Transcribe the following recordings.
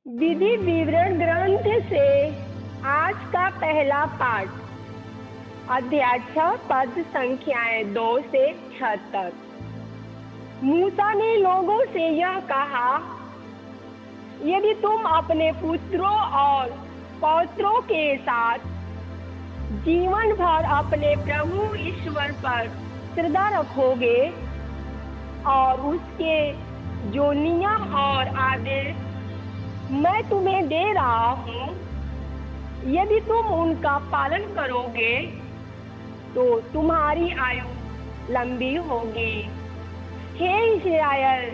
विधि विवरण ग्रंथ से आज का पहला पाठ, अध्याय 6 पद संख्याएं 2 से 6 तक। मूसा ने लोगों से यह कहा, यदि तुम अपने पुत्रों और पौत्रों के साथ जीवन भर अपने प्रभु ईश्वर पर श्रद्धा रखोगे और उसके जो नियम और आदेश मैं तुम्हें दे रहा हूँ, यदि तुम उनका पालन करोगे तो तुम्हारी आयु लंबी होगी। हे इस्राएल,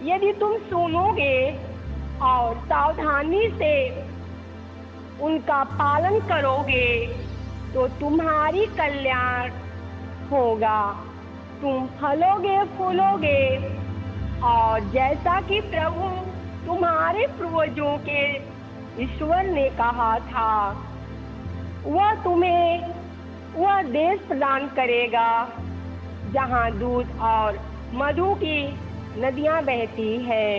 यदि तुम सुनोगे और सावधानी से उनका पालन करोगे तो तुम्हारी कल्याण होगा, तुम फलोगे फूलोगे और जैसा कि प्रभु तुम्हारे पूर्वजों के ईश्वर ने कहा था, वह तुम्हें वह देश प्रदान करेगा जहाँ दूध और मधु की नदियाँ बहती है।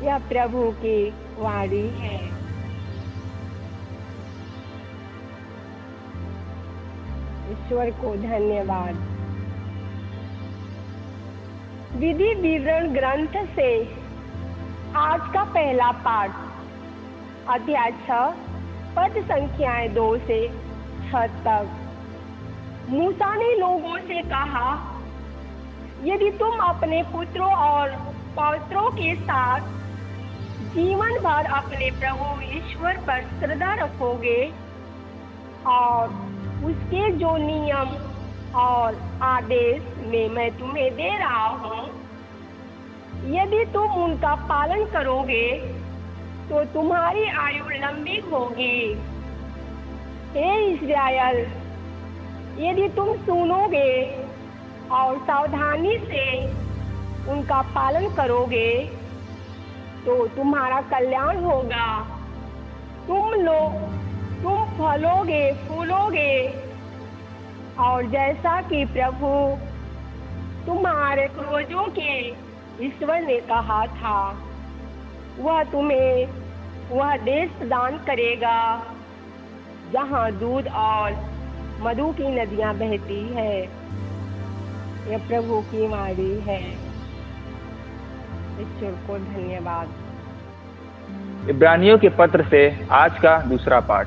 यह प्रभु की वाणी है। ईश्वर को धन्यवाद। विधि विवरण ग्रंथ से आज का पहला पाठ, अध्याय 6 पद संख्याएं 2 से 6 तक। मूसा ने लोगों से कहा, यदि तुम अपने पुत्रों और पौत्रों के साथ जीवन भर अपने प्रभु ईश्वर पर श्रद्धा रखोगे और उसके जो नियम और आदेश मैं तुम्हें दे रहा हूँ, यदि तुम उनका पालन करोगे तो तुम्हारी आयु लंबी होगी। हे इस्राएल, यदि तुम सुनोगे और सावधानी से उनका पालन करोगे तो तुम्हारा कल्याण होगा, तुम फलोगे फूलोगे और जैसा कि प्रभु तुम्हारे पूर्वजों के ईश्वर ने कहा था, वह तुम्हें वह देश प्रदान करेगा जहाँ दूध और मधु की नदियाँ बहती है। यह प्रभु की वाणी है। ईश्वर को धन्यवाद। इब्रानियों के पत्र से आज का दूसरा पाठ,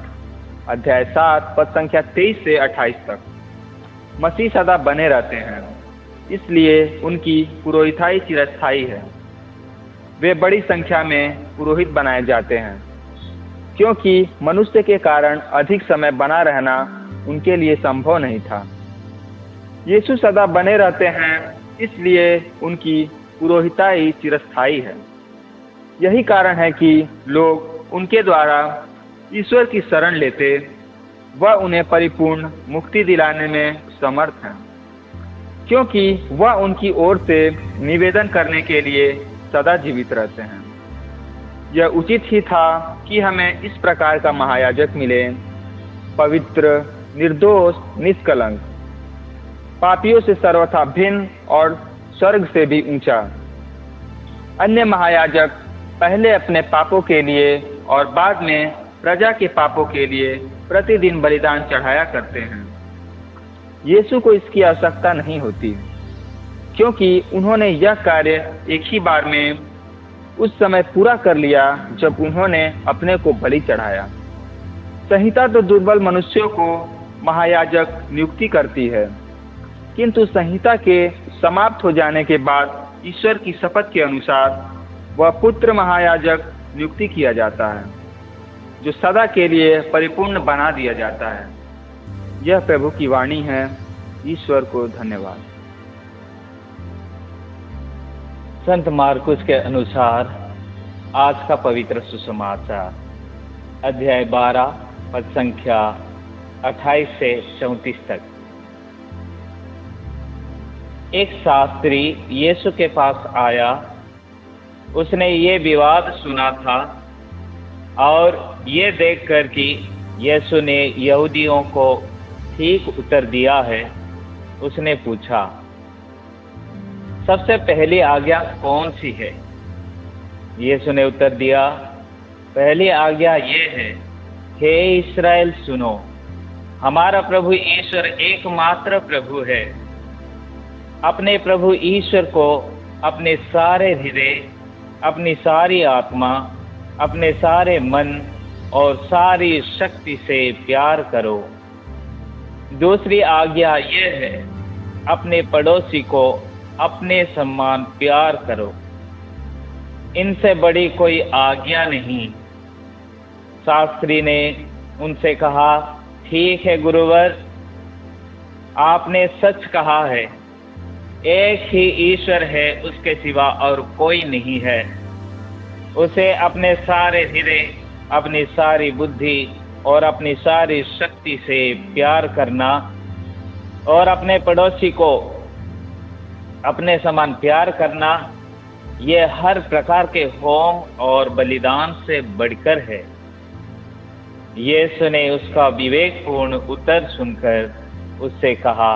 अध्याय 7 पद संख्या 23 से 28 तक। मसीह सदा बने रहते हैं, इसलिए उनकी पुरोहिताई चिरस्थायी है। वे बड़ी संख्या में पुरोहित बनाए जाते हैं, क्योंकि मनुष्य के कारण अधिक समय बना रहना उनके लिए संभव नहीं था। यीशु सदा बने रहते हैं, इसलिए उनकी पुरोहिताई चिरस्थायी है। यही कारण है कि लोग उनके द्वारा ईश्वर की शरण लेते, वह उन्हें परिपूर्ण मुक्ति दिलाने में समर्थ हैं, क्योंकि वह उनकी ओर से निवेदन करने के लिए सदा जीवित रहते हैं। यह उचित ही था कि हमें इस प्रकार का महायाजक मिले, पवित्र, निर्दोष, निष्कलंक, पापियों से सर्वथा भिन्न और स्वर्ग से भी ऊंचा। अन्य महायाजक पहले अपने पापों के लिए और बाद में प्रजा के पापों के लिए प्रतिदिन बलिदान चढ़ाया करते हैं। यीशु को इसकी आवश्यकता नहीं होती, क्योंकि उन्होंने यह कार्य एक ही बार में उस समय पूरा कर लिया जब उन्होंने अपने को बलि चढ़ाया। संहिता तो दुर्बल मनुष्यों को महायाजक नियुक्ति करती है, किंतु संहिता के समाप्त हो जाने के बाद ईश्वर की शपथ के अनुसार वह पुत्र महायाजक नियुक्ति किया जाता है, जो सदा के लिए परिपूर्ण बना दिया जाता है। यह प्रभु की वाणी है। ईश्वर को धन्यवाद। संत मार्कुस के अनुसार आज का पवित्र सुसमाचार, अध्याय 12 पद संख्या 28 से 34 तक। एक शास्त्री यीशु के पास आया। उसने ये विवाद सुना था और ये देखकर कि यीशु ने यहूदियों को ठीक उत्तर दिया है, उसने पूछा, सबसे पहली आज्ञा कौन सी है? यीशु ने उत्तर दिया, पहली आज्ञा ये है, हे इस्राएल सुनो, हमारा प्रभु ईश्वर एकमात्र प्रभु है। अपने प्रभु ईश्वर को अपने सारे हृदय, अपनी सारी आत्मा, अपने सारे मन और सारी शक्ति से प्यार करो। दूसरी आज्ञा यह है, अपने पड़ोसी को अपने समान प्यार करो। इनसे बड़ी कोई आज्ञा नहीं। शास्त्री ने उनसे कहा, ठीक है गुरुवर, आपने सच कहा है, एक ही ईश्वर है, उसके सिवा और कोई नहीं है। उसे अपने सारे हृदय, अपनी सारी बुद्धि और अपनी सारी शक्ति से प्यार करना और अपने पड़ोसी को अपने समान प्यार करना, ये हर प्रकार के होम और बलिदान से बढ़कर है। यीशु ने उसका विवेकपूर्ण उत्तर सुनकर उससे कहा,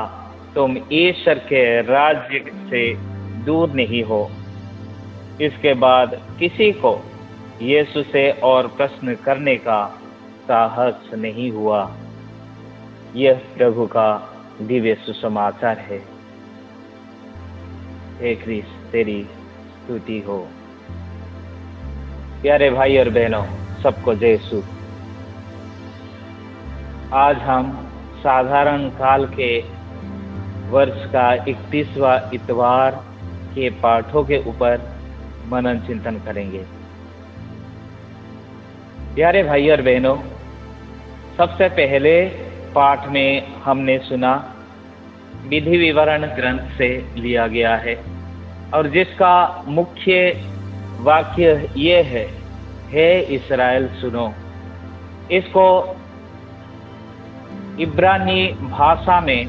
तुम ईश्वर के राज्य से दूर नहीं हो। इसके बाद किसी को यीशु से और प्रश्न करने का साहस नहीं हुआ। यह प्रभु का दिव्य सुसमाचार है। हे क्रिस्त, तेरी स्तुति हो। प्यारे भाई और बहनों, सबको जय यीशु। आज हम साधारण काल के वर्ष का 31वां इतवार के पाठों के ऊपर मनन चिंतन करेंगे। प्यारे भाई और बहनों, सबसे पहले पाठ में हमने सुना विधि विवरण ग्रंथ से लिया गया है और जिसका मुख्य वाक्य ये है, हे इस्राएल सुनो। इसको इब्रानी भाषा में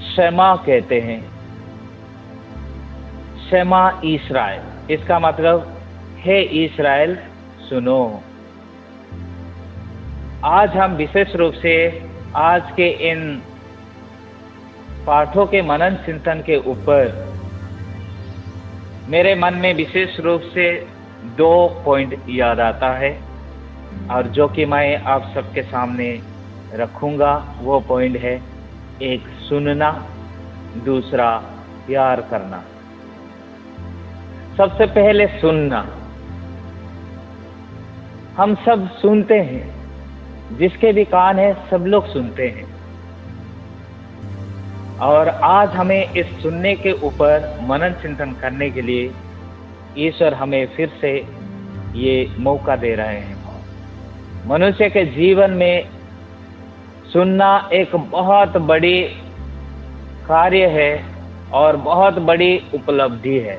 शमा कहते हैं। शमा इस्राएल, इसका मतलब हे इस्राएल सुनो। आज हम विशेष रूप से आज के इन पाठों के मनन चिंतन के ऊपर मेरे मन में विशेष रूप से 2 पॉइंट याद आता है और जो कि मैं आप सबके सामने रखूंगा। वो पॉइंट है, एक सुनना, दूसरा प्यार करना। सबसे पहले सुनना। हम सब सुनते हैं, जिसके भी कान है सब लोग सुनते हैं। और आज हमें इस सुनने के ऊपर मनन चिंतन करने के लिए ईश्वर हमें फिर से ये मौका दे रहे हैं। मनुष्य के जीवन में सुनना एक बहुत बड़ी कार्य है और बहुत बड़ी उपलब्धि है,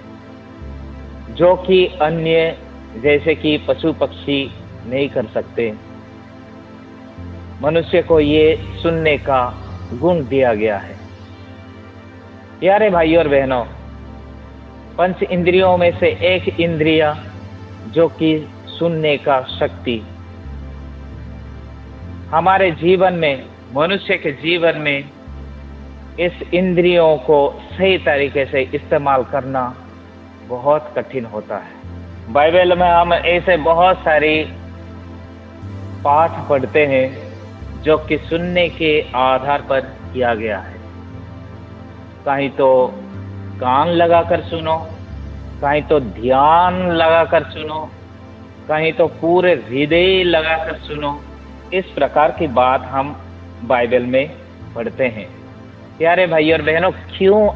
जो कि अन्य जैसे कि पशु पक्षी नहीं कर सकते। मनुष्य को ये सुनने का गुण दिया गया है। प्यारे भाइयों और बहनों, 5 इंद्रियों में से एक इंद्रिया जो कि सुनने का शक्ति हमारे जीवन में, मनुष्य के जीवन में इस इंद्रियों को सही तरीके से इस्तेमाल करना बहुत कठिन होता है। बाइबल में हम ऐसे बहुत सारे पाठ पढ़ते हैं जो कि सुनने के आधार पर किया गया है। कहीं तो कान लगाकर सुनो, कहीं तो ध्यान लगाकर सुनो, कहीं तो पूरे हृदय लगाकर सुनो। इस प्रकार की बात हम बाइबल में पढ़ते हैं। प्यारे भाई और बहनों, क्यों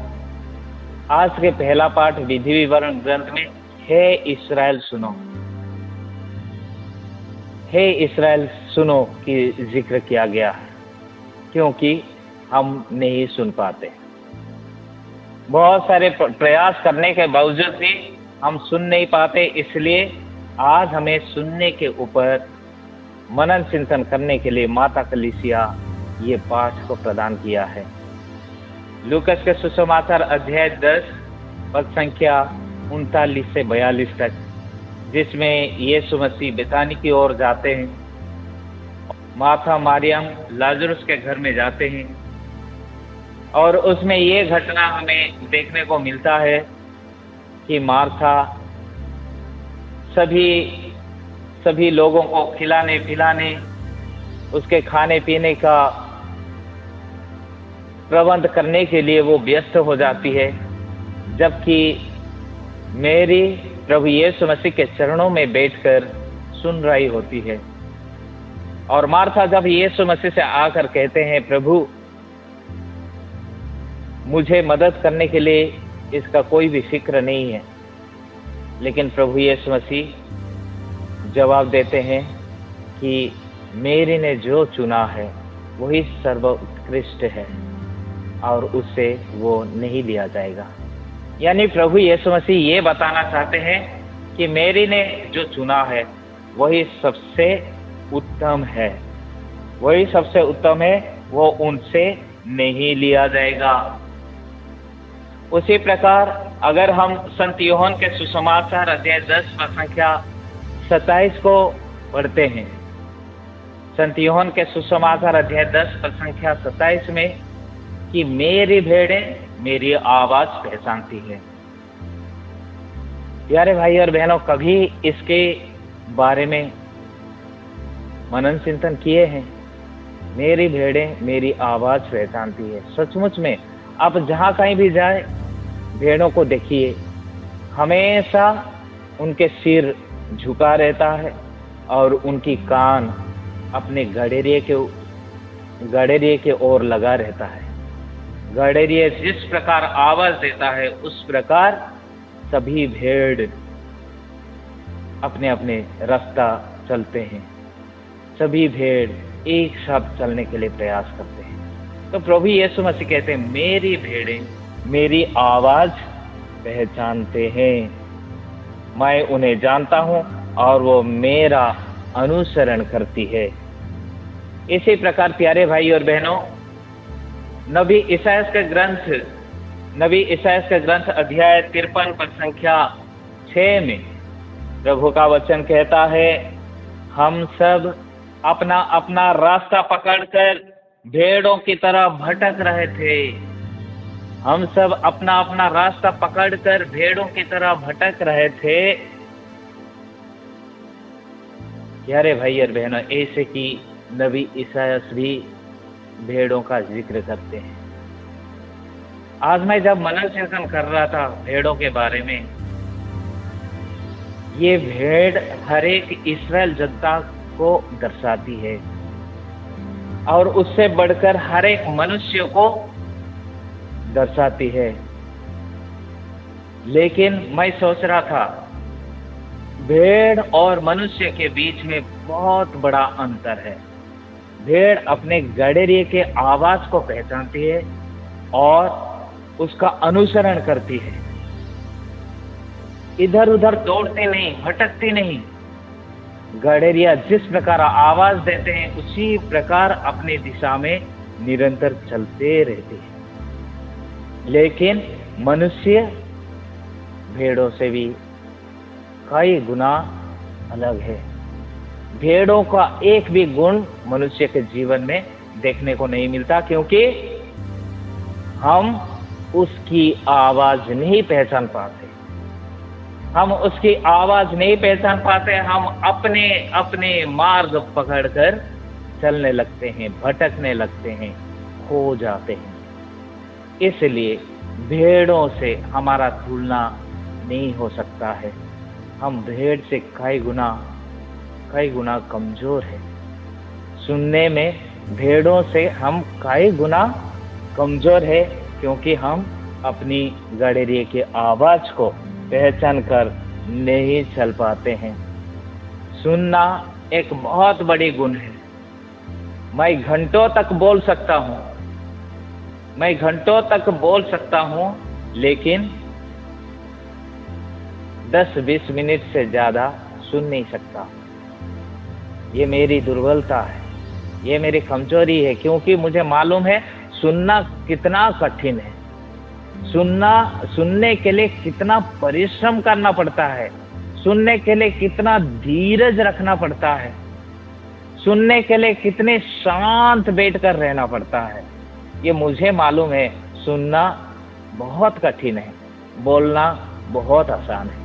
आज के पहला पाठ विधि विवरण ग्रंथ में हे इस्राएल सुनो, हे इस्राएल सुनो की जिक्र किया गया है? क्योंकि हम नहीं सुन पाते। बहुत सारे प्रयास करने के बावजूद भी हम सुन नहीं पाते। इसलिए आज हमें सुनने के ऊपर मनन चिंतन करने के लिए माता कलीसिया ये पाठ को प्रदान किया है। लूकस के सुसमाचार अध्याय 10 पद संख्या 39 से 42 तक, जिसमें यीशु मसीह बेतानी की ओर जाते हैं। माता मरियम लाजरुस के घर में जाते हैं और उसमें ये घटना हमें देखने को मिलता है कि मार्था सभी लोगों को खिलाने पिलाने, उसके खाने पीने का प्रबंध करने के लिए वो व्यस्त हो जाती है, जबकि मेरी प्रभु यीशु मसीह के चरणों में बैठकर सुन रही होती है। और मार्था जब यीशु मसीह से आकर कहते हैं, प्रभु मुझे मदद करने के लिए इसका कोई भी फिक्र नहीं है, लेकिन प्रभु यीशु मसीह जवाब देते हैं कि मेरी ने जो चुना है वही सर्वोत्कृष्ट है और उससे वो नहीं लिया जाएगा। यानी प्रभु यीशु मसीह ये बताना चाहते हैं कि मेरी ने जो चुना है वही सबसे उत्तम है, वही सबसे उत्तम है, वो उनसे नहीं लिया जाएगा। उसी प्रकार अगर हम संत यूहन्ना के सुसमाचार अध्याय 10 पद संख्या 27 को पढ़ते हैं, संत यूहन्ना के सुसमाचार अध्याय 10 पद संख्या 27 में कि मेरी भेड़ें मेरी आवाज पहचानती है। प्यारे भाई और बहनों, कभी इसके बारे में मनन चिंतन किए हैं? मेरी भेड़ें मेरी आवाज पहचानती है। सचमुच में आप जहाँ कहीं भी जाए भेड़ों को देखिए, हमेशा उनके सिर झुका रहता है और उनकी कान अपने गड़ेरिए के ओर लगा रहता है। गड़ेरिए जिस प्रकार आवाज देता है उस प्रकार सभी भेड़ अपने अपने रास्ता चलते हैं, सभी भेड़ एक साथ चलने के लिए प्रयास करते हैं। तो प्रभु यीशु मसीह कहते हैं, मेरी भेड़ें मेरी आवाज पहचानते हैं, मैं उन्हें जानता हूं और वो मेरा अनुसरण करती है। इसी प्रकार प्यारे भाई और बहनों, नबी इसायास का ग्रंथ अध्याय 53 पद संख्या 6 में प्रभु का वचन कहता है, हम सब अपना अपना रास्ता पकड़कर भेड़ों की तरह भटक रहे थे। हम सब अपना अपना रास्ता पकड़कर भेड़ों की तरह भटक रहे थे। प्यारे भाई और बहनों, ऐसे कि नबी इसायास भी भेड़ों का जिक्र करते हैं। आज मैं जब मनन चिंतन कर रहा था भेड़ों के बारे में, ये भेड़ हर एक इस्राएल जनता को दर्शाती है और उससे बढ़कर हर एक मनुष्य को दर्शाती है। लेकिन मैं सोच रहा था, भेड़ और मनुष्य के बीच में बहुत बड़ा अंतर है। भेड़ अपने गड़ेरिए के आवाज को पहचानती है और उसका अनुसरण करती है, इधर उधर दौड़ती नहीं, भटकती नहीं। गड़ेरिया जिस प्रकार आवाज देते हैं उसी प्रकार अपनी दिशा में निरंतर चलते रहते हैं। लेकिन मनुष्य भेड़ों से भी कई गुना अलग है। भेड़ों का एक भी गुण मनुष्य के जीवन में देखने को नहीं मिलता, क्योंकि हम उसकी आवाज नहीं पहचान पाते। हम उसकी आवाज नहीं पहचान पाते, हम अपने अपने मार्ग पकड़कर चलने लगते हैं, भटकने लगते हैं, खो जाते हैं। इसलिए भेड़ों से हमारा तुलना नहीं हो सकता है। हम भेड़ से कई गुना कमजोर है। सुनने में भेड़ों से हम कई गुना कमजोर है, क्योंकि हम अपनी गड़ेरिए की आवाज को पहचान कर नहीं चल पाते हैं। सुनना एक बहुत बड़ी गुण है। मैं घंटों तक बोल सकता हूँ, लेकिन 10-20 मिनट से ज्यादा सुन नहीं सकता। ये मेरी दुर्बलता है, ये मेरी कमजोरी है, क्योंकि मुझे मालूम है सुनना कितना कठिन है। सुनने के लिए कितना परिश्रम करना पड़ता है, सुनने के लिए कितना धीरज रखना पड़ता है, सुनने के लिए कितने शांत बैठकर रहना पड़ता है। ये मुझे मालूम है। सुनना बहुत कठिन है, बोलना बहुत आसान है।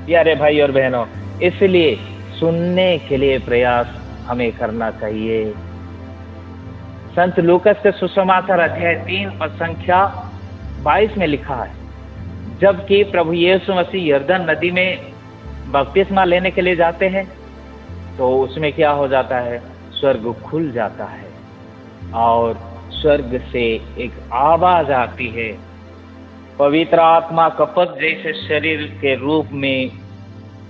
प्यारे भाई और बहनों, इसलिए सुनने के लिए प्रयास हमें करना चाहिए। संत लूकस के सुसमाचार अध्याय 3 पद संख्या 22 में लिखा है, जबकि प्रभु यीशु मसीह यरदन नदी में बपतिस्मा लेने के लिए जाते हैं तो उसमें क्या हो जाता है, स्वर्ग खुल जाता है और स्वर्ग से एक आवाज आती है, पवित्र आत्मा कपट जैसे शरीर के रूप में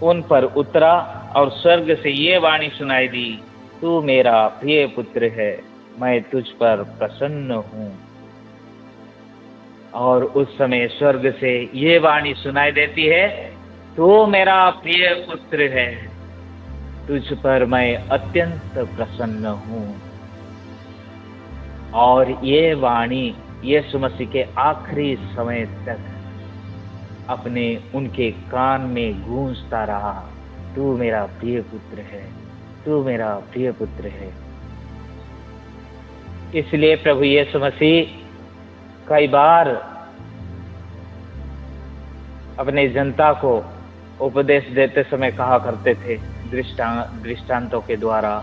उन पर उतरा और स्वर्ग से ये वाणी सुनाई दी, तू मेरा प्रिय पुत्र है, मैं तुझ पर प्रसन्न हूँ। और उस समय स्वर्ग से ये वाणी सुनाई देती है, तू मेरा प्रिय पुत्र है, तुझ पर मैं अत्यंत प्रसन्न हूँ। और ये वाणी यीशु मसीह के आखिरी समय तक अपने उनके कान में गूंजता रहा, तू मेरा प्रिय पुत्र है, तू मेरा प्रिय पुत्र है। इसलिए प्रभु यीशु मसीह कई बार अपने जनता को उपदेश देते समय कहा करते थे दृष्टांतों के द्वारा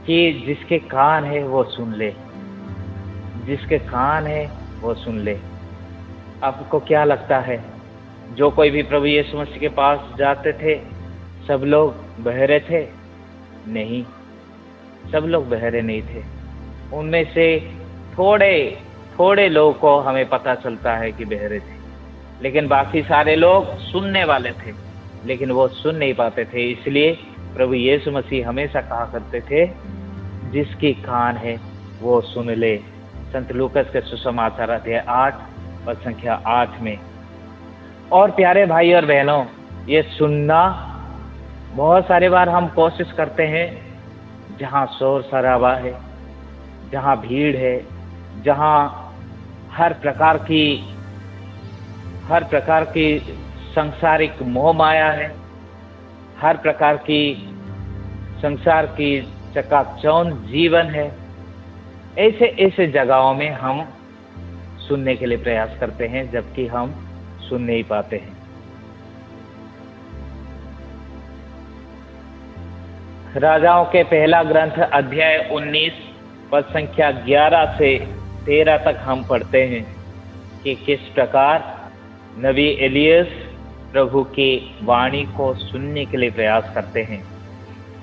कि जिसके कान है वो सुन ले, जिसके कान है वो सुन ले। आपको क्या लगता है, जो कोई भी प्रभु यीशु मसीह के पास जाते थे सब लोग बहरे थे? नहीं, सब लोग बहरे नहीं थे। उनमें से थोड़े लोग को हमें पता चलता है कि बहरे थे, लेकिन बाकी सारे लोग सुनने वाले थे, लेकिन वो सुन नहीं पाते थे। इसलिए प्रभु यीशु मसीह हमेशा कहा करते थे, जिसकी कान है वो सुन ले। संत लूकस के सुसमाचार अध्याय 8 पद संख्या 8 में। और प्यारे भाई और बहनों, ये सुनना बहुत सारे बार हम कोशिश करते हैं जहाँ शोर शराबा है, जहाँ भीड़ है, जहाँ हर प्रकार की सांसारिक मोह माया है, हर प्रकार की संसार की चकाचौंध जीवन है। ऐसे जगहों में हम सुनने के लिए प्रयास करते हैं, जबकि हम सुन नहीं पाते हैं। राजाओं के पहला ग्रंथ अध्याय 19 पद संख्या 11 से 13 तक हम पढ़ते हैं कि किस प्रकार नबी एलियस प्रभु की वाणी को सुनने के लिए प्रयास करते हैं।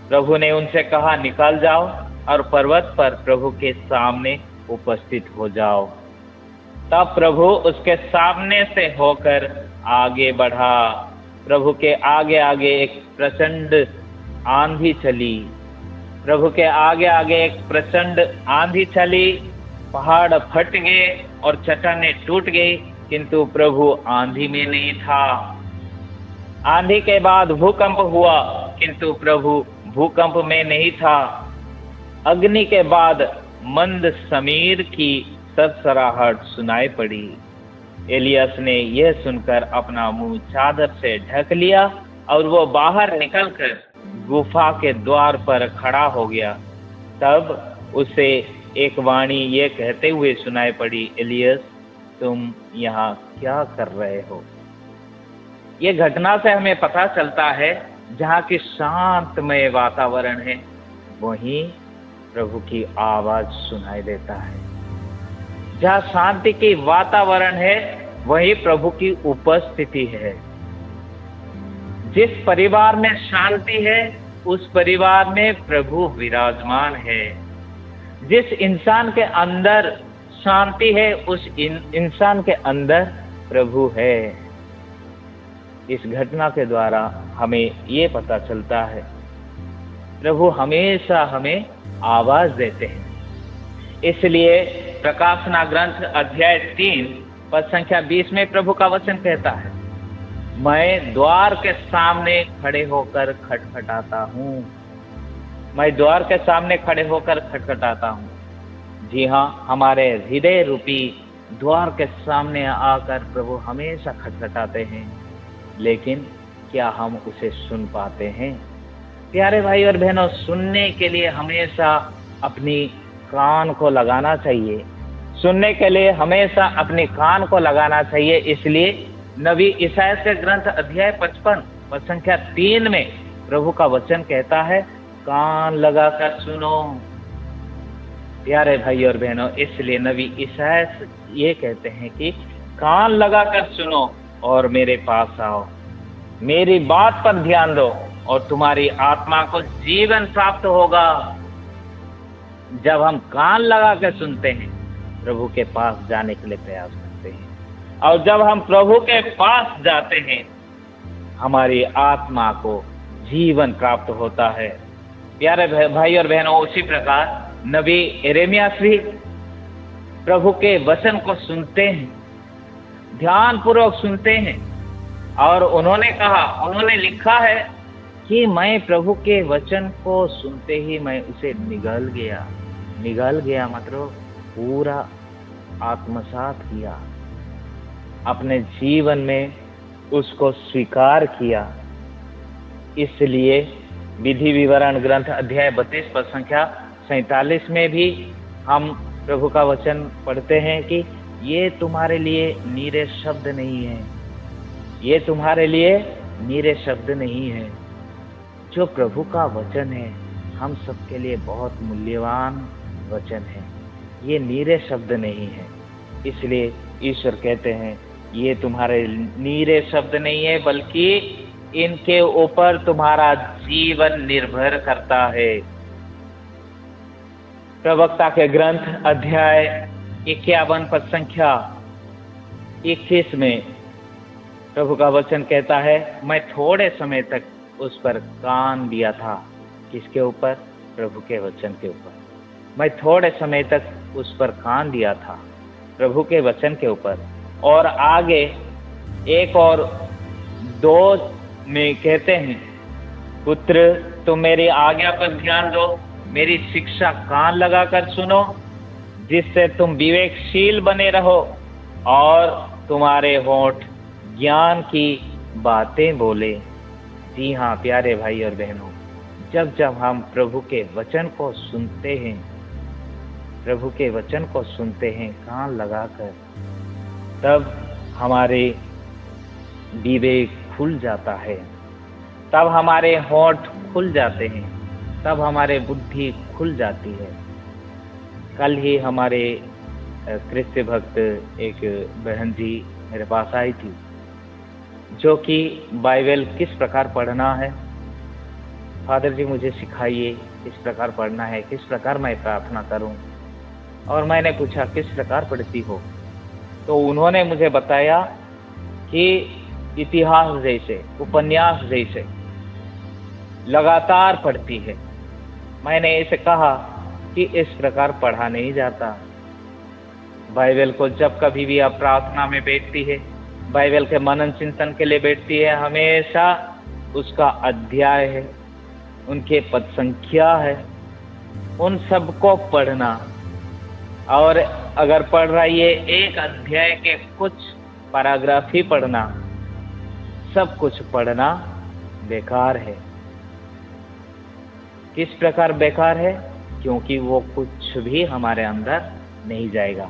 प्रभु ने उनसे कहा, निकल जाओ और पर्वत पर प्रभु के सामने उपस्थित हो जाओ। तब प्रभु उसके सामने से होकर आगे बढ़ा। प्रभु के आगे आगे एक प्रचंड आंधी चली। प्रभु के आगे आगे एक प्रचंड आंधी चली, पहाड़ फट गए और चट्टानें टूट गई, किंतु प्रभु आंधी में नहीं था। आंधी के बाद भूकंप हुआ, किंतु प्रभु भूकंप में नहीं था। अग्नि के बाद मंद समीर की सरसराहट सुनाई पड़ी। एलियस ने यह सुनकर अपना मुंह चादर से ढक लिया और वो बाहर निकलकर गुफा के द्वार पर खड़ा हो गया। तब उसे एक वाणी ये कहते हुए सुनाई पड़ी, एलियस तुम यहाँ क्या कर रहे हो? ये घटना से हमें पता चलता है, जहाँ की शांतमय वातावरण है वहीं प्रभु की आवाज सुनाई देता है। जहाँ शांति की वातावरण है वहीं प्रभु की उपस्थिति है। जिस परिवार में शांति है उस परिवार में प्रभु विराजमान है। जिस इंसान के अंदर शांति है उस इंसान के अंदर प्रभु है। इस घटना के द्वारा हमें ये पता चलता है, प्रभु हमेशा हमें आवाज देते हैं। इसलिए प्रकाशना ग्रंथ अध्याय 3 पद संख्या 20 में प्रभु का वचन कहता है, मैं द्वार के सामने खड़े होकर खटखटाता हूँ। मैं द्वार के सामने खड़े होकर खटखटाता हूँ। जी हाँ, हमारे हृदय रूपी द्वार के सामने आकर प्रभु हमेशा खटखटाते हैं, लेकिन क्या हम उसे सुन पाते हैं? प्यारे भाई और बहनों, सुनने के लिए हमेशा अपनी कान को लगाना चाहिए। सुनने के लिए हमेशा अपने कान को लगाना चाहिए। इसलिए नबी ईसाया के ग्रंथ अध्याय 55 पद संख्या 3 में प्रभु का वचन कहता है, कान लगाकर सुनो। प्यारे भाई और बहनों, इसलिए नबी ईसाया ये कहते हैं कि कान लगाकर सुनो और मेरे पास आओ, मेरी बात पर ध्यान दो और तुम्हारी आत्मा को जीवन प्राप्त होगा। जब हम कान लगाकर सुनते हैं, प्रभु के पास जाने के लिए प्रयास करते हैं, और जब हम प्रभु के पास जाते हैं, हमारी आत्मा को जीवन प्राप्त होता है। प्यारे भाई और बहनों, उसी प्रकार नबी यिर्मयाह भी प्रभु के वचन को सुनते हैं, ध्यान पूर्वक सुनते हैं, और उन्होंने लिखा है कि मैं प्रभु के वचन को सुनते ही मैं उसे निगल गया मतलब पूरा आत्मसात किया, अपने जीवन में उसको स्वीकार किया। इसलिए विधि विवरण ग्रंथ अध्याय 32 पद संख्या 47 में भी हम प्रभु का वचन पढ़ते हैं कि ये तुम्हारे लिए नीरे शब्द नहीं है, ये तुम्हारे लिए नीरे शब्द नहीं है। जो प्रभु का वचन है हम सबके लिए बहुत मूल्यवान वचन है, ये नीरे शब्द नहीं है। इसलिए ईश्वर कहते हैं ये तुम्हारे नीरे शब्द नहीं है, बल्कि इनके ऊपर तुम्हारा जीवन निर्भर करता है। प्रवक्ता के ग्रंथ अध्याय 51 पद संख्या 21 में प्रभु का वचन कहता है, मैं थोड़े समय तक उस पर कान दिया था। किसके ऊपर? प्रभु के वचन के ऊपर। मैं थोड़े समय तक उस पर कान दिया था, प्रभु के वचन के ऊपर। और आगे 1 और 2 में कहते हैं, पुत्र तुम मेरी आज्ञा पर ध्यान दो, मेरी शिक्षा कान लगाकर सुनो, जिससे तुम विवेकशील बने रहो और तुम्हारे होंठ ज्ञान की बातें बोले। जी हाँ प्यारे भाई और बहनों, जब हम प्रभु के वचन को सुनते हैं, प्रभु के वचन को सुनते हैं कान लगाकर, तब हमारे विवेक खुल जाता है, तब हमारे होंठ खुल जाते हैं, तब हमारे बुद्धि खुल जाती है। कल ही हमारे क्रिस्ती भक्त एक बहन जी मेरे पास आई थी, जो कि बाइबल किस प्रकार पढ़ना है, फादर जी मुझे सिखाइए किस प्रकार पढ़ना है, किस प्रकार मैं प्रार्थना करूं। और मैंने पूछा किस प्रकार पढ़ती हो, तो उन्होंने मुझे बताया कि इतिहास जैसे, उपन्यास जैसे लगातार पढ़ती है। मैंने इसे कहा कि इस प्रकार पढ़ा नहीं जाता। बाइबल को जब कभी भी आप प्रार्थना में बैठती है, बाइबल के मनन चिंतन के लिए बैठती है, हमेशा उसका अध्याय है, उनके पद संख्या है, उन सबको पढ़ना। और अगर पढ़ रही है एक अध्याय के कुछ पैराग्राफ ही पढ़ना, सब कुछ पढ़ना बेकार है। किस प्रकार बेकार है? क्योंकि वो कुछ भी हमारे अंदर नहीं जाएगा,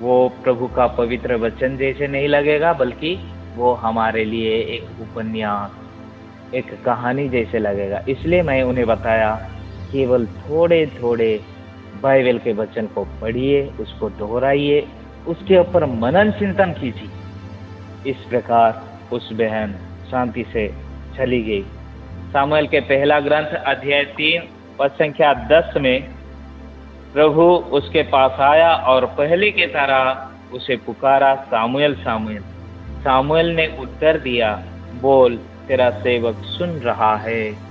वो प्रभु का पवित्र वचन जैसे नहीं लगेगा, बल्कि वो हमारे लिए एक उपन्यास, एक कहानी जैसे लगेगा। इसलिए मैं उन्हें बताया केवल थोड़े थोड़े बाइबल के वचन को पढ़िए, उसको दोहराइए, उसके ऊपर मनन चिंतन कीजिए। इस प्रकार उस बहन शांति से चली गई। सामुएल के पहला ग्रंथ अध्याय 3 पद संख्या 10 में प्रभु उसके पास आया और पहले की तरह उसे पुकारा, सामुएल सामुएल। सामुएल ने उत्तर दिया, बोल तेरा सेवक सुन रहा है।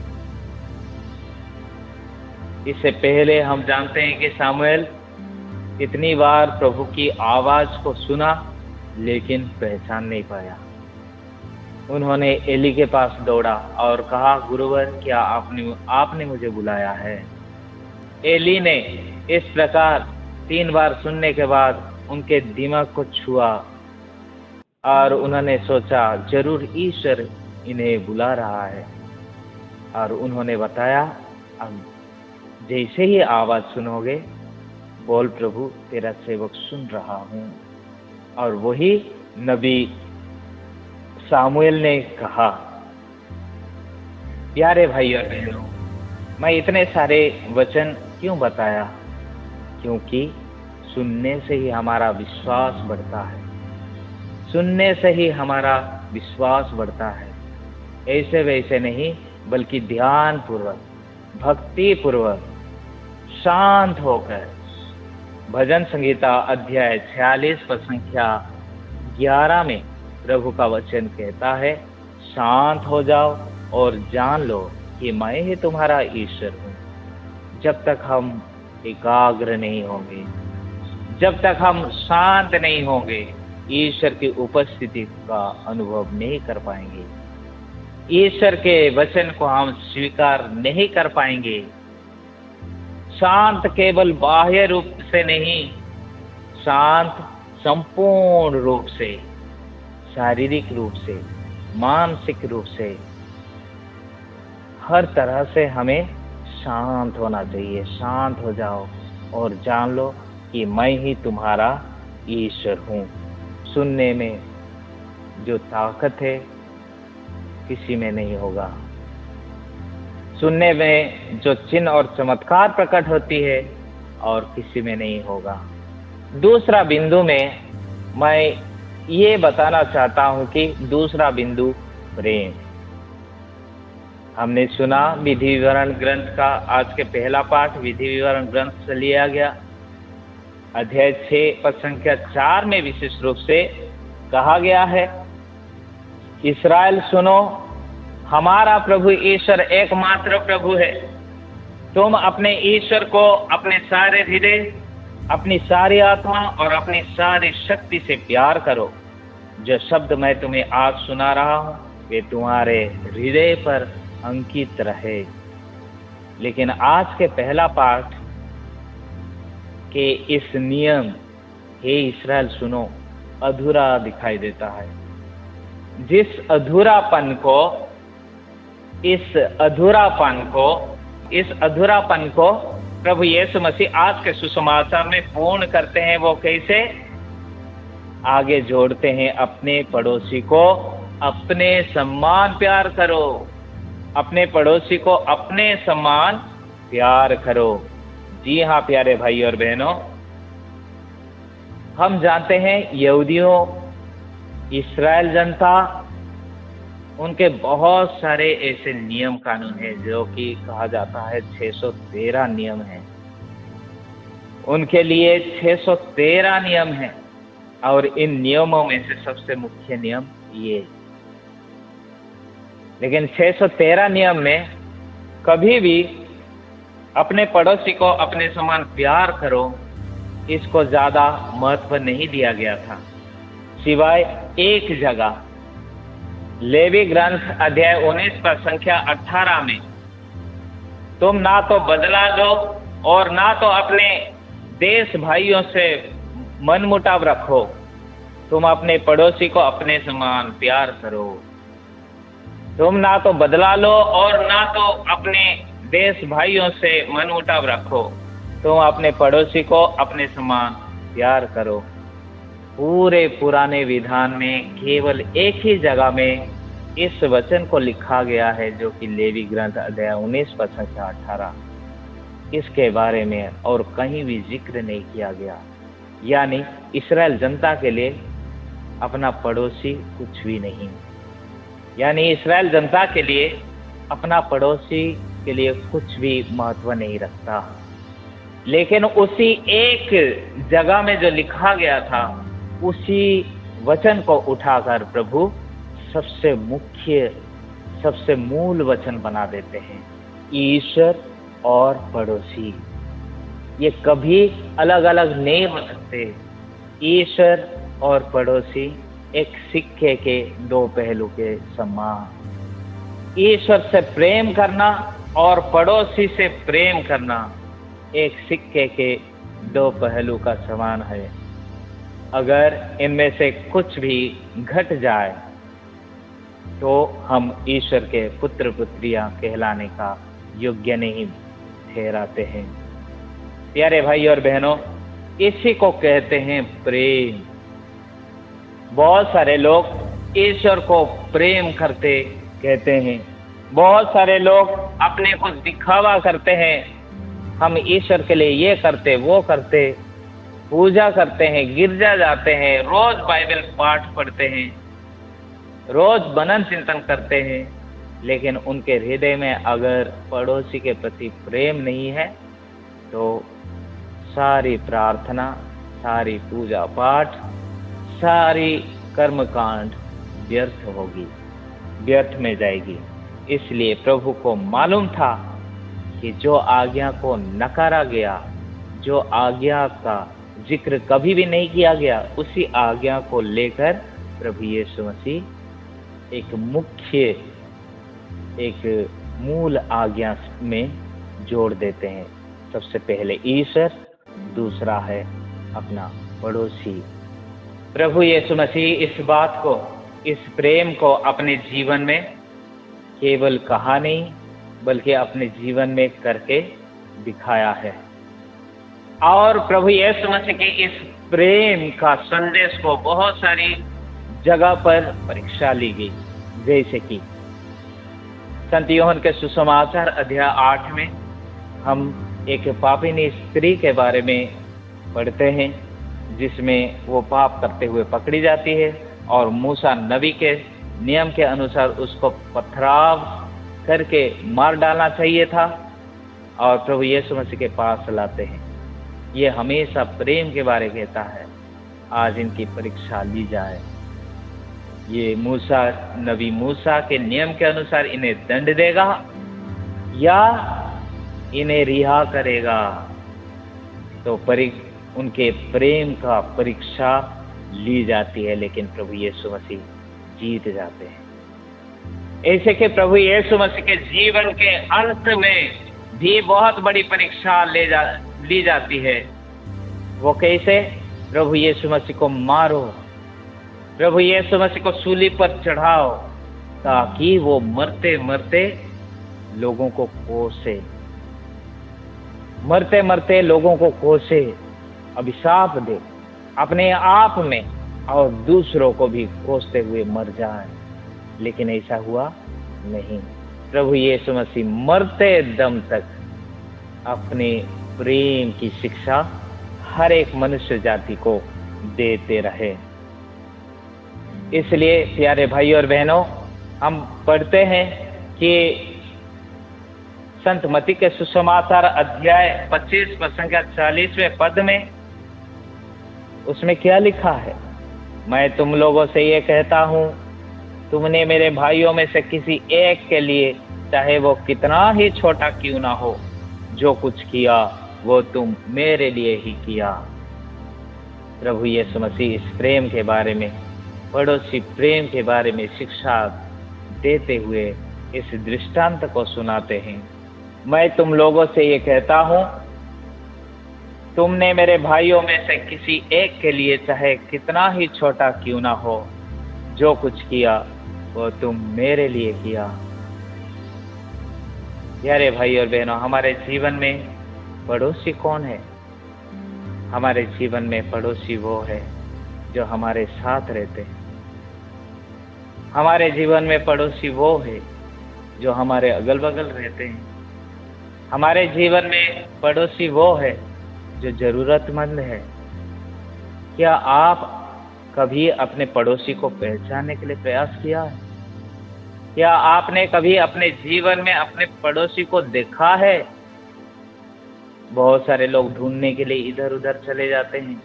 इससे पहले हम जानते हैं कि सामुएल कितनी बार प्रभु की आवाज को सुना लेकिन पहचान नहीं पाया। उन्होंने एली के पास दौड़ा और कहा, गुरुवर क्या आपने मुझे बुलाया है? एली ने इस प्रकार 3 बार सुनने के बाद उनके दिमाग को छुआ और उन्होंने सोचा जरूर ईश्वर इन्हें बुला रहा है। और उन्होंने बताया, अब जैसे ही आवाज सुनोगे बोल प्रभु तेरा सेवक सुन रहा हूँ। और वही नबी सामुएल ने कहा। प्यारे भाई और बहनों, मैं इतने सारे वचन क्यों बताया? क्योंकि सुनने से ही हमारा विश्वास बढ़ता है, सुनने से ही हमारा विश्वास बढ़ता है। ऐसे वैसे नहीं, बल्कि ध्यान पूर्वक, भक्ति पूर्वक, शांत होकर। भजन संगीता अध्याय 46 पद संख्या 11 में प्रभु का वचन कहता है, शांत हो जाओ और जान लो कि मैं ही तुम्हारा ईश्वर हूँ। जब तक हम एकाग्र नहीं होंगे, जब तक हम शांत नहीं होंगे, ईश्वर की उपस्थिति का अनुभव नहीं कर पाएंगे, ईश्वर के वचन को हम स्वीकार नहीं कर पाएंगे। शांत केवल बाह्य रूप से नहीं, शांत संपूर्ण रूप से, शारीरिक रूप से, मानसिक रूप से, हर तरह से हमें शांत होना चाहिए। शांत हो जाओ और जान लो कि मैं ही तुम्हारा ईश्वर हूँ। सुनने में जो ताकत है किसी में नहीं होगा, सुनने में जो चिन्ह और चमत्कार प्रकट होती है और किसी में नहीं होगा। दूसरा बिंदु में मैं ये बताना चाहता हूँ कि दूसरा बिंदु प्रेम। हमने सुना विधि विवरण ग्रंथ का आज के पहला पाठ विधि विवरण ग्रंथ से लिया गया। अध्याय 6 पद संख्या 4 में विशेष रूप से कहा गया है, इस्राएल सुनो, हमारा प्रभु ईश्वर एकमात्र प्रभु है। तुम अपने ईश्वर को अपने सारे हृदय, अपनी सारी आत्मा और अपनी सारी शक्ति से प्यार करो। जो शब्द मैं तुम्हें आज सुना रहा हूँ वे तुम्हारे हृदय पर अंकित रहे। लेकिन आज के पहला पाठ के इस नियम, हे इस्राएल सुनो, अधूरा दिखाई देता है। जिस अधूरापन को प्रभु यीशु मसीह आज के सुसमाचार में पूर्ण करते हैं, वो कैसे? आगे जोड़ते हैं, अपने पड़ोसी को अपने समान प्यार करो। अपने पड़ोसी को अपने समान प्यार करो। जी हाँ प्यारे भाई और बहनों, हम जानते हैं यहूदियों, इस्राएल जनता, उनके बहुत सारे ऐसे नियम कानून हैं जो कि कहा जाता है 613 नियम हैं। उनके लिए 613 नियम हैं और इन नियमों में से सबसे मुख्य नियम ये। लेकिन 613 नियम में कभी भी अपने पड़ोसी को अपने समान प्यार करो, इसको ज़्यादा महत्व नहीं दिया गया था, सिवाय एक जगह, लेवी ग्रंथ अध्याय 19 पर संख्या 18 में। तुम ना तो बदला लो और ना तो अपने देश भाइयों से मनमुटाव रखो, तुम अपने पड़ोसी को अपने समान प्यार करो। तुम ना तो बदला लो और ना तो अपने देश भाइयों से मनमुटाव रखो, तुम अपने पड़ोसी को अपने समान प्यार करो। पूरे पुराने विधान में केवल एक ही जगह में इस वचन को लिखा गया है, जो कि लेवी ग्रंथ अध्याय 19 पद संख्या 18। इसके बारे में और कहीं भी जिक्र नहीं किया गया। यानी इस्राएल जनता के लिए अपना पड़ोसी कुछ भी नहीं, यानी इस्राएल जनता के लिए अपना पड़ोसी के लिए कुछ भी महत्व नहीं रखता। लेकिन उसी एक जगह में जो लिखा गया था, उसी वचन को उठाकर प्रभु सबसे मुख्य, सबसे मूल वचन बना देते हैं, ईश्वर और पड़ोसी। ये कभी अलग अलग नहीं हो सकते। ईश्वर और पड़ोसी एक सिक्के के दो पहलू के समान। ईश्वर से प्रेम करना और पड़ोसी से प्रेम करना एक सिक्के के दो पहलू का समान है। अगर इनमें से कुछ भी घट जाए तो हम ईश्वर के पुत्र पुत्रियां कहलाने का योग्य नहीं ठहराते हैं। प्यारे भाई और बहनों, इसी को कहते हैं प्रेम। बहुत सारे लोग ईश्वर को प्रेम करते कहते हैं। बहुत सारे लोग अपने को दिखावा करते हैं, हम ईश्वर के लिए ये करते वो करते, पूजा करते हैं, गिरजा जाते हैं, रोज बाइबल पाठ पढ़ते हैं, रोज मनन चिंतन करते हैं, लेकिन उनके हृदय में अगर पड़ोसी के प्रति प्रेम नहीं है तो सारी प्रार्थना, सारी पूजा पाठ, सारी कर्मकांड व्यर्थ होगी, व्यर्थ में जाएगी। इसलिए प्रभु को मालूम था कि जो आज्ञा को नकारा गया, जो आज्ञा का जिक्र कभी भी नहीं किया गया, उसी आज्ञा को लेकर प्रभु यीशु मसीह एक मुख्य, एक मूल आज्ञा में जोड़ देते हैं। सबसे पहले ईश्वर, दूसरा है अपना पड़ोसी। प्रभु यीशु मसीह इस बात को, इस प्रेम को अपने जीवन में केवल कहा नहीं बल्कि अपने जीवन में करके दिखाया है। और प्रभु यीशु मसीह के इस प्रेम का संदेश को बहुत सारी जगह पर परीक्षा ली गई। जैसे कि संत यूहन्ना के सुसमाचार अध्याय 8 में हम एक पापिनी स्त्री के बारे में पढ़ते हैं, जिसमें वो पाप करते हुए पकड़ी जाती है और मूसा नबी के नियम के अनुसार उसको पथराव करके मार डालना चाहिए था, और प्रभु यीशु मसीह के पास लाते हैं। ये हमेशा प्रेम के बारे कहता है। आज इनकी परीक्षा ली जाए। ये मूसा, नबी मूसा के नियम के अनुसार इन्हें दंड देगा या इन्हें रिहा करेगा। तो उनके प्रेम का परीक्षा ली जाती है, लेकिन प्रभु यीशु मसीह जीत जाते हैं। ऐसे कि प्रभु यीशु मसीह के जीवन के अंत में भी बहुत बड़ी परीक्षा ली जाती है। वो कैसे? प्रभु यीशु मसीह को मारो, प्रभु यीशु मसीह को सूली पर चढ़ाओ, ताकि वो मरते मरते लोगों को कोसे, मरते मरते लोगों को कोसे, अभिशाप दे अपने आप में और दूसरों को भी कोसते हुए मर जाए। लेकिन ऐसा हुआ नहीं। प्रभु यीशु मसीह मरते दम तक अपने प्रेम की शिक्षा हर एक मनुष्य जाति को देते रहे। इसलिए प्यारे भाई और बहनों, हम पढ़ते हैं कि संत मत्ती के सुसमाचार अध्याय 25 पद संख्या 40वें पद में उसमें क्या लिखा है? मैं तुम लोगों से ये कहता हूँ, तुमने मेरे भाइयों में से किसी एक के लिए, चाहे वो कितना ही छोटा क्यों ना हो, जो कुछ किया वो तुम मेरे लिए ही किया। प्रभु यीशु मसीह इस प्रेम के बारे में, पड़ोसी प्रेम के बारे में शिक्षा देते हुए इस दृष्टांत को सुनाते हैं। मैं तुम लोगों से ये कहता हूँ, तुमने मेरे भाइयों में से किसी एक के लिए, चाहे कितना ही छोटा क्यों ना हो, जो कुछ किया वो तुम मेरे लिए किया। प्यारे भाई और बहनों, हमारे जीवन में पड़ोसी कौन है? हमारे जीवन में पड़ोसी वो है जो हमारे साथ रहते हैं। हमारे जीवन में पड़ोसी वो है जो हमारे अगल बगल रहते हैं। हमारे जीवन में पड़ोसी वो है जो जरूरतमंद है। क्या आप कभी अपने पड़ोसी को पहचानने के लिए प्रयास किया है? क्या आपने कभी अपने जीवन में अपने पड़ोसी को देखा है? बहुत सारे लोग ढूंढने के लिए इधर उधर चले जाते हैं।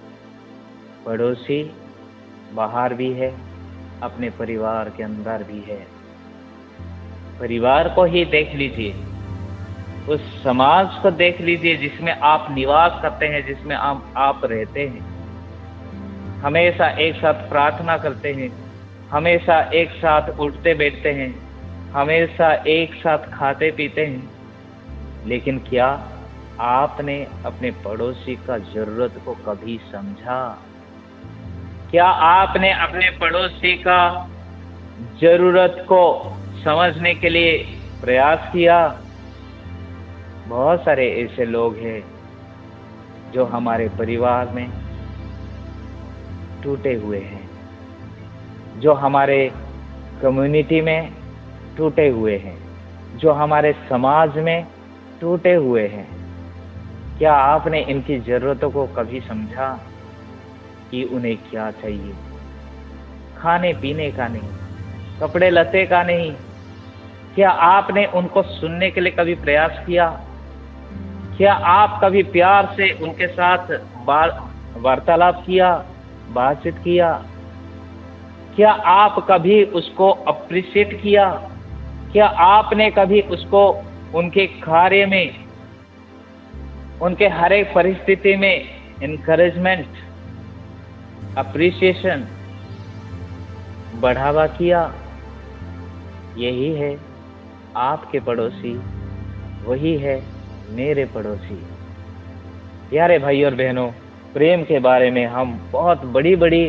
पड़ोसी बाहर भी है, अपने परिवार के अंदर भी है। परिवार को ही देख लीजिए, उस समाज को देख लीजिए जिसमें आप निवास करते हैं, जिसमें आप रहते हैं। हमेशा एक साथ प्रार्थना करते हैं, हमेशा एक साथ उठते बैठते हैं, हमेशा एक साथ खाते पीते हैं। लेकिन क्या आपने अपने पड़ोसी का जरूरत को कभी समझा? क्या आपने अपने पड़ोसी का जरूरत को समझने के लिए प्रयास किया? बहुत सारे ऐसे लोग हैं जो हमारे परिवार में टूटे हुए हैं, जो हमारे कम्युनिटी में टूटे हुए हैं, जो हमारे समाज में टूटे हुए हैं। क्या आपने इनकी ज़रूरतों को कभी समझा कि उन्हें क्या चाहिए? खाने पीने का नहीं, कपड़े लत्ते का नहीं। क्या आपने उनको सुनने के लिए कभी प्रयास किया? क्या आप कभी प्यार से उनके साथ वार्तालाप किया, बातचीत किया? क्या आप कभी उसको अप्रिशिएट किया? क्या आपने कभी उसको उनके कार्य में, उनके हर एक परिस्थिति में इनकरेजमेंट, अप्रिसिएशन, बढ़ावा किया? यही है आपके पड़ोसी, वही है मेरे पड़ोसी। प्यारे भाई और बहनों, प्रेम के बारे में हम बहुत बड़ी बड़ी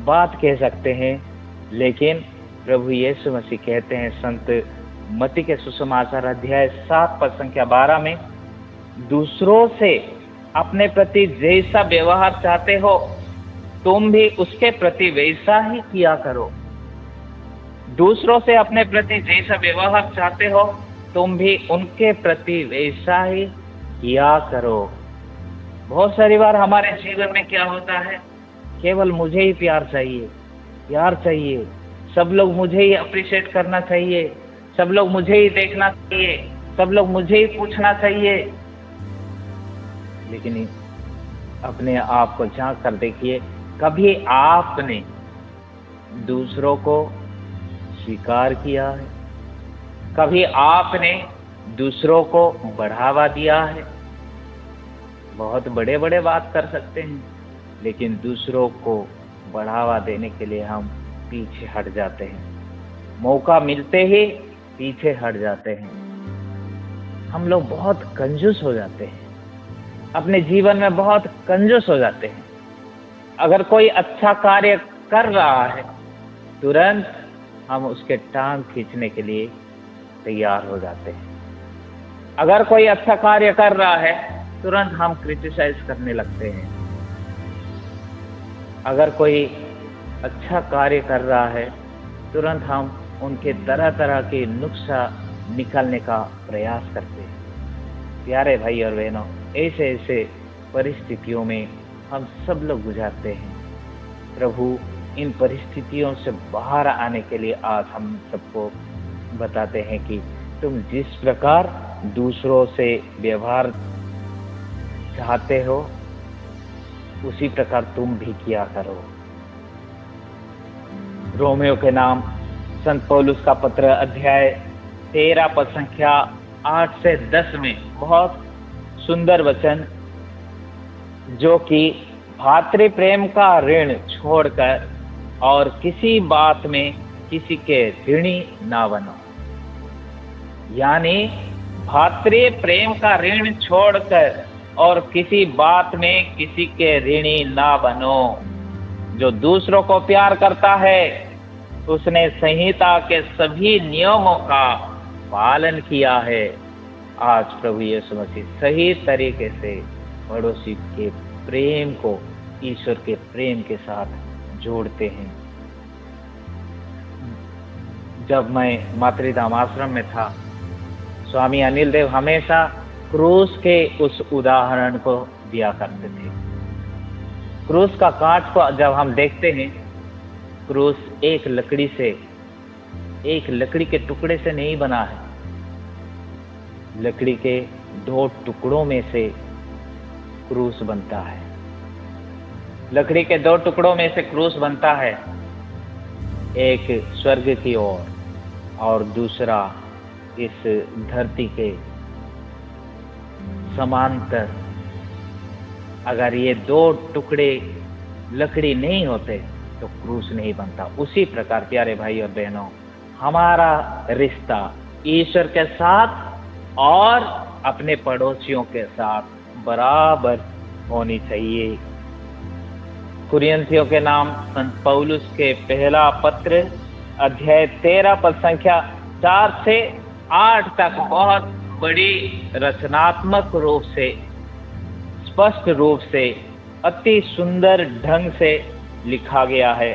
बात कह सकते हैं, लेकिन प्रभु यीशु मसीह कहते हैं संत मत्ती के सुसमाचार अध्याय 7 पद संख्या 12 में, दूसरों से अपने प्रति जैसा व्यवहार चाहते हो तुम भी उसके प्रति वैसा ही किया करो। दूसरों से अपने प्रति जैसा व्यवहार चाहते हो तुम भी उनके प्रति वैसा ही किया करो। बहुत सारी बार हमारे जीवन में क्या होता है, केवल मुझे ही प्यार चाहिए, सब लोग मुझे ही अप्रिशिएट करना चाहिए, सब लोग मुझे ही देखना चाहिए, सब लोग मुझे ही पूछना चाहिए। लेकिन अपने आप को झांक कर देखिए, कभी आपने दूसरों को स्वीकार किया है? कभी आपने दूसरों को बढ़ावा दिया है? बहुत बड़े बड़े बात कर सकते हैं, लेकिन दूसरों को बढ़ावा देने के लिए हम पीछे हट जाते हैं। मौका मिलते ही पीछे हट जाते हैं। हम लोग बहुत कंजूस हो जाते हैं, अपने जीवन में बहुत कंजूस हो जाते हैं। अगर कोई अच्छा कार्य कर रहा है तुरंत हम उसके टांग खींचने के लिए तैयार हो जाते हैं। अगर कोई अच्छा कार्य कर रहा है तुरंत हम क्रिटिसाइज करने लगते हैं। अगर कोई अच्छा कार्य कर रहा है तुरंत हम उनके तरह तरह के नुक्सा निकालने का प्रयास करते हैं। प्यारे भाई और बहनों, ऐसे ऐसे परिस्थितियों में हम सब लोग गुजारते हैं। प्रभु इन परिस्थितियों से बाहर आने के लिए आज हम सबको बताते हैं कि तुम जिस प्रकार दूसरों से व्यवहार चाहते हो उसी प्रकार तुम भी किया करो। रोमियो के नाम संत पौलुस का पत्र अध्याय 13 पद संख्या 8 से 10 में बहुत सुंदर वचन, जो कि भातृ प्रेम का ऋण छोड़कर और किसी बात में किसी के ऋणी ना बनो। यानी भातृ प्रेम का ऋण छोड़कर और किसी बात में किसी के ऋणी ना बनो। जो दूसरों को प्यार करता है उसने संहिता के सभी नियमों का पालन किया है। आज प्रभु यीशु मसीह सही तरीके से पड़ोसी के प्रेम को ईश्वर के प्रेम के साथ जोड़ते हैं। जब मैं मातृधाम आश्रम में था, स्वामी अनिल देव हमेशा क्रूस के उस उदाहरण को दिया करते थे। क्रूस का कांच को जब हम देखते हैं, क्रूस एक लकड़ी के टुकड़े से नहीं बना है। लकड़ी के 2 टुकड़ों में से क्रूस बनता है। लकड़ी के 2 टुकड़ों में से क्रूस बनता है, एक स्वर्ग की ओर और दूसरा इस धरती के समांतर। अगर ये 2 टुकड़े लकड़ी नहीं होते तो क्रूस नहीं बनता। उसी प्रकार प्यारे भाई और बहनों, हमारा रिश्ता ईश्वर के साथ और अपने पड़ोसियों के साथ बराबर होनी चाहिए। कुरिन्थियों के नाम संत पौलुस के पहला पत्र अध्याय 13 पद संख्या 4 से 8 तक बहुत बड़ी रचनात्मक रूप से, स्पष्ट रूप से, अति सुंदर ढंग से लिखा गया है।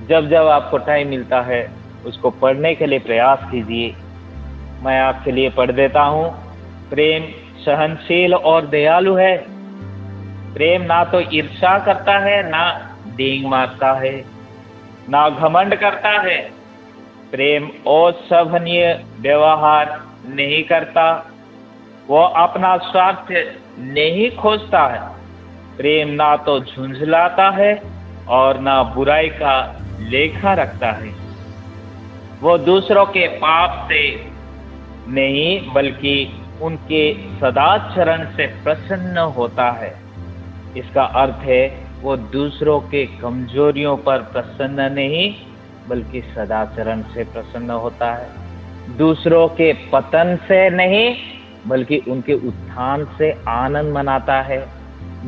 जब जब आपको टाइम मिलता है उसको पढ़ने के लिए प्रयास कीजिए। मैं आपके लिए पढ़ देता हूँ। प्रेम सहनशील और दयालु है। प्रेम ना तो ईर्ष्या करता है, ना डींग मारता है, ना घमंड करता है। प्रेम असभनीय व्यवहार नहीं करता, वो अपना स्वार्थ नहीं खोजता है। प्रेम ना तो झुंझलाता है और ना बुराई का लेखा रखता है। वो दूसरों के पाप से नहीं बल्कि उनके सदाचरण से प्रसन्न होता है। इसका अर्थ है वो दूसरों के कमजोरियों पर प्रसन्न नहीं बल्कि सदाचरण से प्रसन्न होता है। दूसरों के पतन से नहीं बल्कि उनके उत्थान से आनंद मनाता है।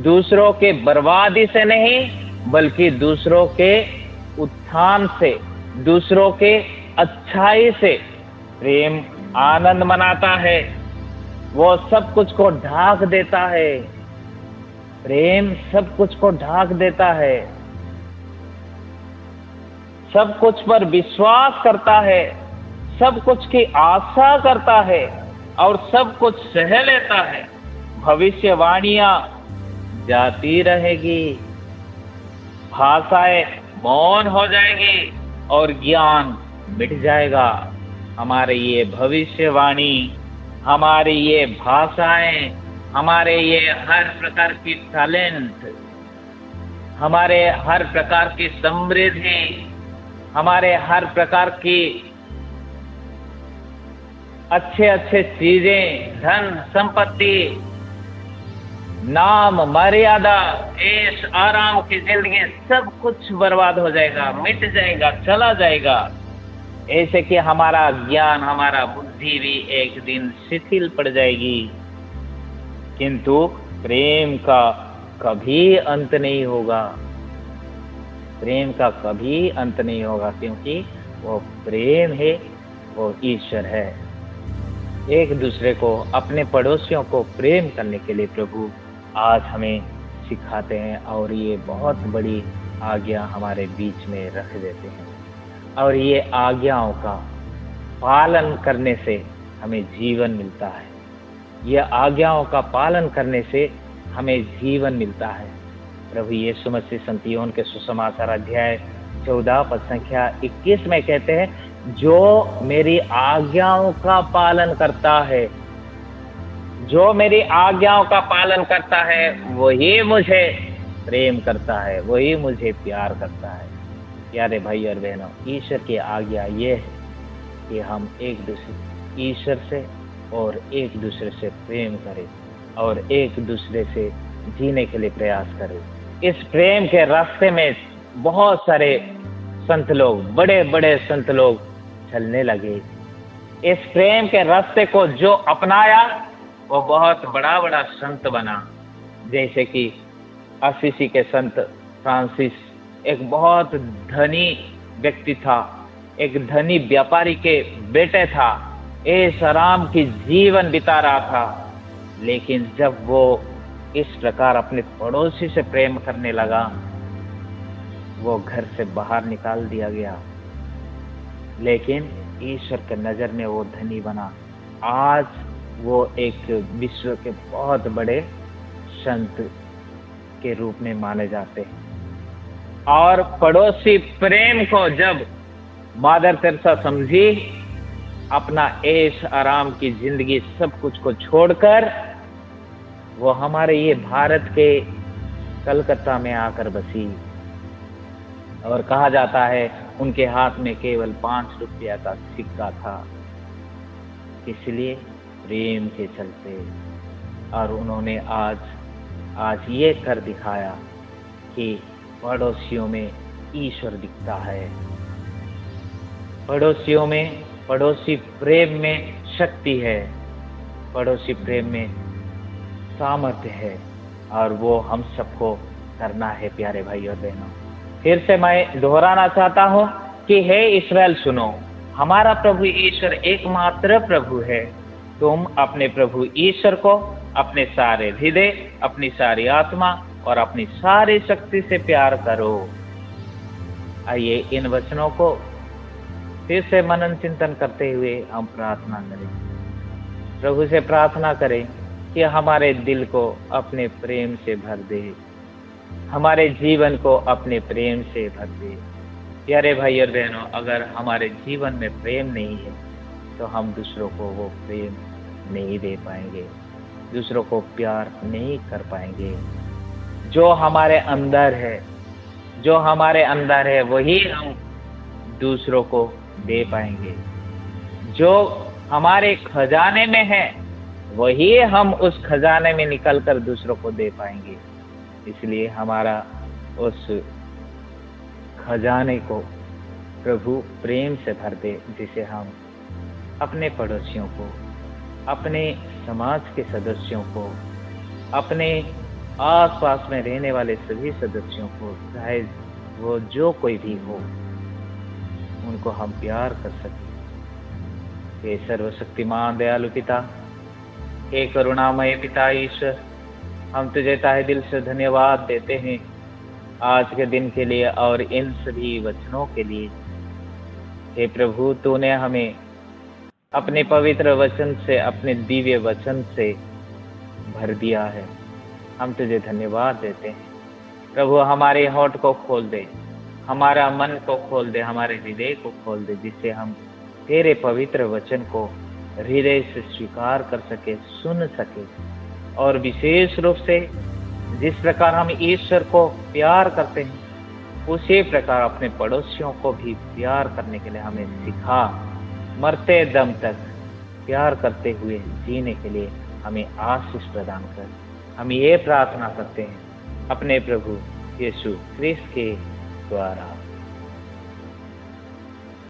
दूसरों के बर्बादी से नहीं बल्कि दूसरों के उत्थान से, दूसरों के अच्छाई से प्रेम आनंद मनाता है। वो सब कुछ को ढाक देता है। प्रेम सब कुछ को ढाक देता है, सब कुछ पर विश्वास करता है, सब कुछ की आशा करता है और सब कुछ सह लेता है। भविष्यवाणियां जाती रहेगी, भाषाएं मौन हो जाएगी और ज्ञान मिट जाएगा। हमारे ये भविष्यवाणी, हमारी ये भाषाएं, हमारे ये हर प्रकार की टैलेंट, हमारे हर प्रकार की समृद्धि, हमारे हर प्रकार की अच्छे अच्छे चीजें, धन संपत्ति, नाम मर्यादा, ऐश आराम की जिंदगी, सब कुछ बर्बाद हो जाएगा, मिट जाएगा, चला जाएगा। ऐसे कि हमारा ज्ञान, हमारा बुद्धि भी एक दिन शिथिल पड़ जाएगी। किंतु प्रेम का कभी अंत नहीं होगा। प्रेम का कभी अंत नहीं होगा, क्योंकि वो प्रेम है, वो ईश्वर है। एक दूसरे को, अपने पड़ोसियों को प्रेम करने के लिए प्रभु आज हमें सिखाते हैं और ये बहुत बड़ी आज्ञा हमारे बीच में रख देते हैं। और ये आज्ञाओं का पालन करने से हमें जीवन मिलता है। ये आज्ञाओं का पालन करने से हमें जीवन मिलता है। प्रभु यीशु मसीह संत योहन के सुसमाचार अध्याय 14 पद संख्या 21 में कहते हैं, जो मेरी आज्ञाओं का पालन करता है, जो मेरी आज्ञाओं का पालन करता है, वही मुझे प्रेम करता है, वही मुझे प्यार करता है। प्यारे भाई और बहनों, ईश्वर की आज्ञा ये है कि हम एक दूसरे, ईश्वर से और एक दूसरे से प्रेम करें और एक दूसरे से जीने के लिए प्रयास करें। इस प्रेम के रास्ते में बहुत सारे संत लोग, बड़े बड़े संत लोग चलने लगे। इस प्रेम के रास्ते को जो अपनाया वो बहुत बड़ा बड़ा संत बना। जैसे कि असीसी के संत फ्रांसिस एक बहुत धनी व्यक्ति था, एक धनी व्यापारी के बेटे था, ऐश आराम की जीवन बिता रहा था। लेकिन जब वो इस प्रकार अपने पड़ोसी से प्रेम करने लगा, वो घर से बाहर निकाल दिया गया। लेकिन ईश्वर के नजर में वो धनी बना। आज वो एक विश्व के बहुत बड़े संत के रूप में माने जाते हैं। और पड़ोसी प्रेम को जब मदर तेरेसा समझी, अपना ऐश आराम की जिंदगी सब कुछ को छोड़कर वो हमारे ये भारत के कलकत्ता में आकर बसी। और कहा जाता है उनके हाथ में केवल 5 रुपया का सिक्का था, इसलिए प्रेम के चलते। और उन्होंने आज ये कर दिखाया कि पड़ोसियों में ईश्वर दिखता है। पड़ोसियों में, पड़ोसी प्रेम में शक्ति है, पड़ोसी प्रेम में सामर्थ्य है, और वो हम सबको करना है। प्यारे भाई और बहनों, फिर से मैं दोहराना चाहता हूँ कि हे इस्राएल सुनो, हमारा प्रभु ईश्वर एकमात्र प्रभु है। तुम अपने प्रभु ईश्वर को अपने सारे हृदय, अपनी सारी आत्मा और अपनी सारी शक्ति से प्यार करो। आइए इन वचनों को फिर से मनन चिंतन करते हुए हम प्रार्थना करें। प्रभु से प्रार्थना करें कि हमारे दिल को अपने प्रेम से भर दे, हमारे जीवन को अपने प्रेम से भर दे। प्यारे भाई और बहनों, अगर हमारे जीवन में प्रेम नहीं है तो हम दूसरों को वो प्रेम नहीं दे पाएंगे, दूसरों को प्यार नहीं कर पाएंगे। जो हमारे अंदर है, जो हमारे अंदर है वही हम दूसरों को दे पाएंगे। जो हमारे खजाने में है वही हम उस खजाने में निकलकर दूसरों को दे पाएंगे। इसलिए हमारा उस खजाने को प्रभु प्रेम से भर दे, जिसे हम अपने पड़ोसियों को, अपने समाज के सदस्यों को, अपने आसपास में रहने वाले सभी सदस्यों को, चाहे वो जो कोई भी हो, उनको हम प्यार कर सकें। हे सर्वशक्तिमान दयालु पिता, हे करुणामय पिता ईश्वर, हम तुझे तहे दिल से धन्यवाद देते हैं आज के दिन के लिए और इन सभी वचनों के लिए। हे प्रभु, तूने हमें अपने पवित्र वचन से, अपने दिव्य वचन से भर दिया है। हम तुझे धन्यवाद देते हैं प्रभु। हमारे होंठ को खोल दे, हमारा मन को खोल दे, हमारे हृदय को खोल दे, जिससे हम तेरे पवित्र वचन को हृदय से स्वीकार कर सके, सुन सके, और विशेष रूप से जिस प्रकार हम ईश्वर को प्यार करते हैं उसी प्रकार अपने पड़ोसियों को भी प्यार करने के लिए हमें सिखा। मरते दम तक प्यार करते हुए जीने के लिए हमें आशीष प्रदान कर। हम ये प्रार्थना करते हैं अपने प्रभु यीशु क्रिस्त के द्वारा।